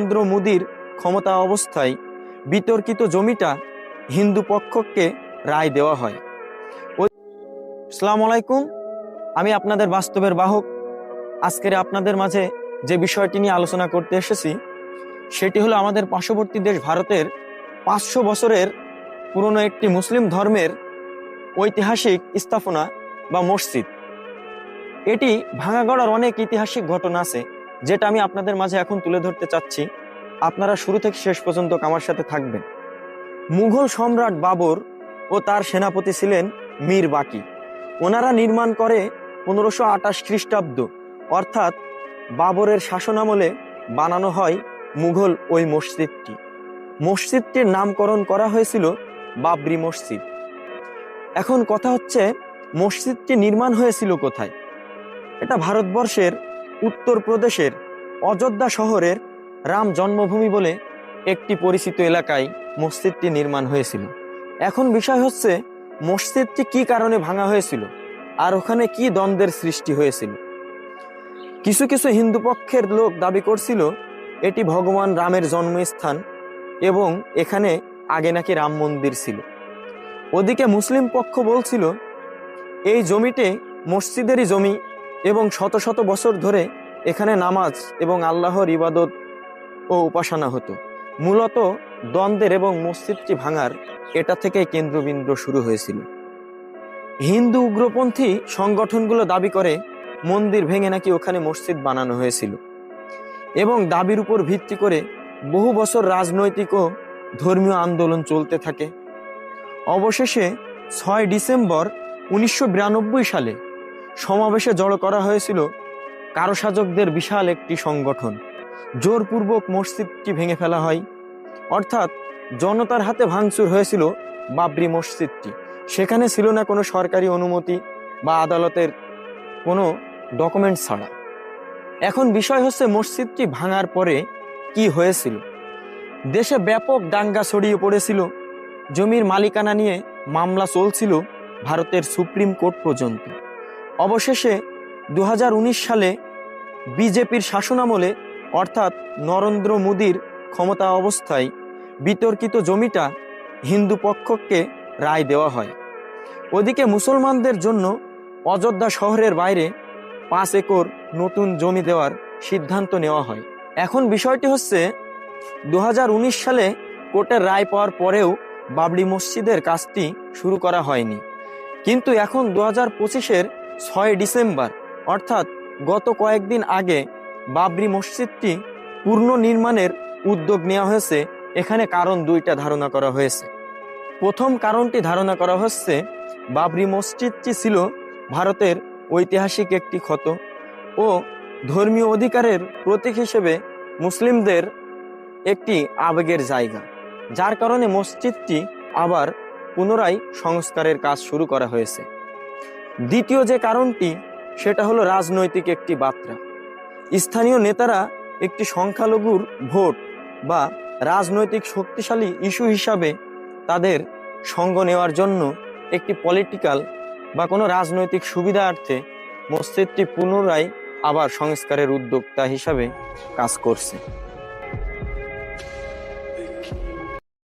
নরেন্দ্র মোদীর ক্ষমতা অবস্থায় বিতর্কিত জমিটা হিন্দু পক্ষকে রায় দেওয়া হয়। আসসালামু আলাইকুম, আমি আপনাদের বাস্তবের বাহক। আজকের আপনাদের মাঝে যে বিষয়টি নিয়ে আলোচনা করতে এসেছি সেটি হলো আমাদের পার্শ্ববর্তী দেশ ভারতের 500 বছরের পুরনো একটি মুসলিম ধর্মের ঐতিহাসিক স্থাপনা বা মসজিদ। এটি ভাঙা গড়ার অনেক ঐতিহাসিক ঘটনা আছে, যেটা আমি আপনাদের মাঝে এখন তুলে ধরতে চাচ্ছি। আপনারা শুরু থেকে শেষ পর্যন্ত আমার সাথে থাকবেন। মুঘল সম্রাট বাবর ও তার সেনাপতি ছিলেন মীর বাকি। ওনারা নির্মাণ করে 1528 খ্রিস্টাব্দ, অর্থাৎ বাবরের শাসনামলে বানানো হয় মুঘল ওই মসজিদটি। মসজিদটির নামকরণ করা হয়েছিল বাবরি মসজিদ। এখন কথা হচ্ছে, মসজিদটি নির্মাণ হয়েছিল কোথায়? এটা ভারতবর্ষের উত্তরপ্রদেশের অযোধ্যা শহরের রাম জন্মভূমি বলে একটি পরিচিত এলাকায় মসজিদটি নির্মাণ হয়েছিল। এখন বিষয় হচ্ছে, মসজিদটি কি কারণে ভাঙা হয়েছিল আর ওখানে কি দ্বন্দ্বের সৃষ্টি হয়েছিল। কিছু কিছু হিন্দু পক্ষের লোক দাবি করছিল এটি ভগবান রামের জন্মস্থান এবং এখানে আগে নাকি রাম মন্দির ছিল। ওদিকে মুসলিম পক্ষ বলছিল এই জমিতে মসজিদেরই জমি এবং শত শত বছর ধরে এখানে নামাজ এবং আল্লাহর ইবাদত ও উপাসনা হতো। মূলত দ্বন্দ্বের এবং মসজিদটি ভাঙার এটা থেকে কেন্দ্রবিন্দু শুরু হয়েছিল। হিন্দু উগ্রপন্থী সংগঠনগুলো দাবি করে মন্দির ভেঙে নাকি ওখানে মসজিদ বানানো হয়েছিল এবং দাবির উপর ভিত্তি করে বহু বছর রাজনৈতিক ও ধর্মীয় আন্দোলন চলতে থাকে। অবশেষে 6 ডিসেম্বর 1992 সালে সমাবেশে জড়ো করা হয়েছিল কারসাজকদের বিশাল একটি সংগঠন। জোরপূর্বক মসজিদটি ভেঙে ফেলা হয়, অর্থাৎ জনতার হাতে ভাঙচুর হয়েছিল বাবরি মসজিদটি। সেখানে ছিল না কোনো সরকারি অনুমতি বা আদালতের কোনো ডকুমেন্ট ছাড়া। এখন বিষয় হচ্ছে, মসজিদটি ভাঙার পরে কি হয়েছিল। দেশে ব্যাপক দাঙ্গা ছড়িয়ে পড়েছিল। জমির মালিকানা নিয়ে মামলা চলছিল ভারতের সুপ্রিম কোর্ট পর্যন্ত। অবশেষে 2019 সালে বিজেপির শাসনামলে, অর্থাৎ নরেন্দ্র মোদীর ক্ষমতা অবস্থায় বিতর্কিত জমিটা হিন্দু পক্ষকে রায় দেওয়া হয়। ওদিকে মুসলমানদের জন্য অযোধ্যা শহরের বাইরে 5 একর নতুন জমি দেওয়ার সিদ্ধান্ত নেওয়া হয়। এখন বিষয়টি হচ্ছে, 2019 সালে কোর্টের রায় পাওয়ার পরেও বাবরি মসজিদের কাজটি শুরু করা হয়নি। কিন্তু এখন 2025-এর 6 ডিসেম্বর, অর্থাৎ গত কয়েকদিন আগে বাবরি মসজিদটি পূর্ণ নির্মাণের উদ্যোগ নেওয়া হয়েছে। এখানে কারণ 2টা ধারণা করা হয়েছে। প্রথম কারণটি ধারণা করা হচ্ছে, বাবরি মসজিদটি ছিল ভারতের ঐতিহাসিক একটি ক্ষত ও ধর্মীয় অধিকারের প্রতীক হিসেবে মুসলিমদের একটি আবেগের জায়গা, যার কারণে মসজিদটি আবার পুনরায় সংস্কারের কাজ শুরু করা হয়েছে। দ্বিতীয় যে কারণটি, সেটা হলো রাজনৈতিক একটি বার্তা। স্থানীয় নেতারা একটি সংখ্যালঘুর ভোট বা রাজনৈতিক শক্তিশালী ইস্যু হিসাবে তাদের সঙ্গ নেওয়ার জন্য একটি পলিটিক্যাল বা কোনো রাজনৈতিক সুবিধার্থে মসজিদটি পুনরায় আবার সংস্কারের উদ্যোক্তা হিসাবে কাজ করছে।